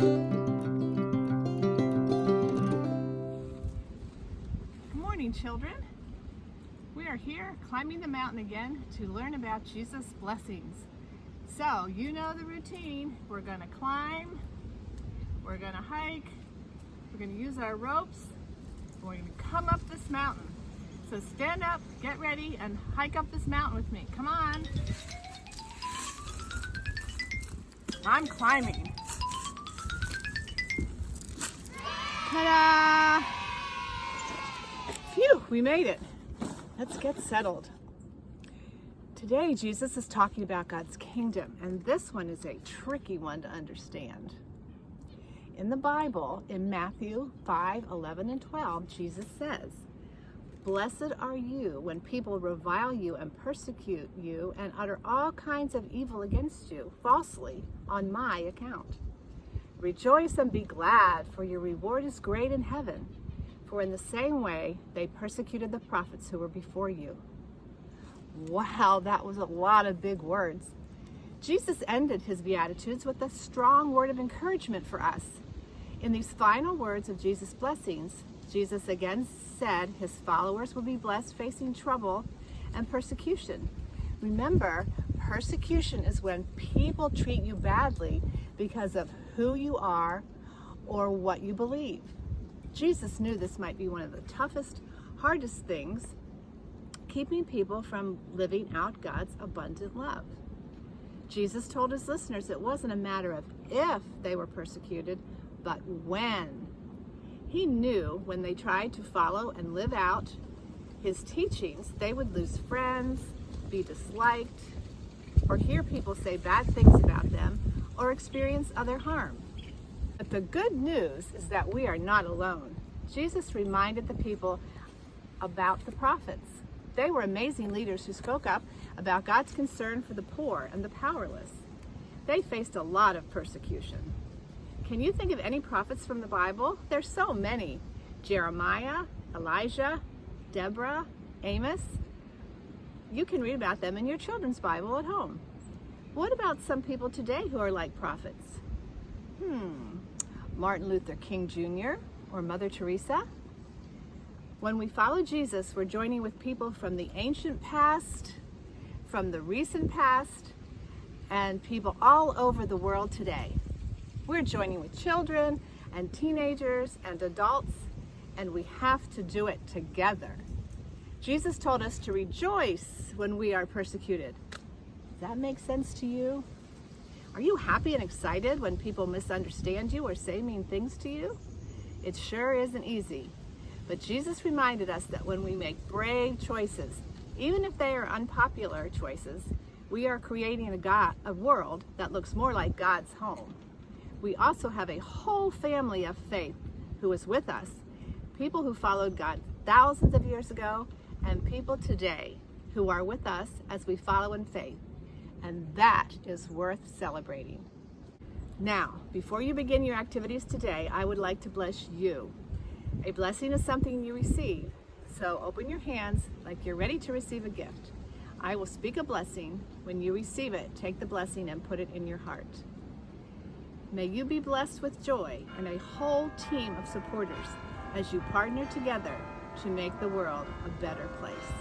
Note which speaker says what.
Speaker 1: Good morning, children. We are here climbing the mountain again to learn about Jesus' blessings. So, you know the routine. We're going to climb, we're going to hike, we're going to use our ropes, and we're going to come up this mountain. So stand up, get ready, and hike up this mountain with me. Come on. I'm climbing. Ta-da! Phew, we made it. Let's get settled. Today, Jesus is talking about God's kingdom, and this one is a tricky one to understand. In the Bible, in Matthew 5:11 and 12, Jesus says, "Blessed are you when people revile you and persecute you and utter all kinds of evil against you falsely on my account. Rejoice and be glad, for your reward is great in heaven. For in the same way they persecuted the prophets who were before you." Wow, that was a lot of big words. Jesus ended his Beatitudes with a strong word of encouragement for us. In these final words of Jesus' blessings, Jesus again said his followers will be blessed facing trouble and persecution. Remember, persecution is when people treat you badly because of who you are or what you believe. Jesus knew this might be one of the toughest, hardest things, keeping people from living out God's abundant love. Jesus told his listeners it wasn't a matter of if they were persecuted, but when. He knew when they tried to follow and live out his teachings, they would lose friends, be disliked, or hear people say bad things about them, or experience other harm. But the good news is that we are not alone. Jesus reminded the people about the prophets. They were amazing leaders who spoke up about God's concern for the poor and the powerless. They faced a lot of persecution. Can you think of any prophets from the Bible? There's so many. Jeremiah, Elijah, Deborah, Amos. You can read about them in your children's Bible at home. What about some people today who are like prophets? Martin Luther King Jr. or Mother Teresa? When we follow Jesus, we're joining with people from the ancient past, from the recent past, and people all over the world today. We're joining with children and teenagers and adults, and we have to do it together. Jesus told us to rejoice when we are persecuted. Does that make sense to you? Are you happy and excited when people misunderstand you or say mean things to you? It sure isn't easy. But Jesus reminded us that when we make brave choices, even if they are unpopular choices, we are creating a world that looks more like God's home. We also have a whole family of faith who is with us, people who followed God thousands of years ago, and people today who are with us as we follow in faith. And that is worth celebrating. Now, before you begin your activities today, I would like to bless you. A blessing is something you receive, so open your hands like you're ready to receive a gift. I will speak a blessing. When you receive it, take the blessing and put it in your heart. May you be blessed with joy and a whole team of supporters as you partner together to make the world a better place.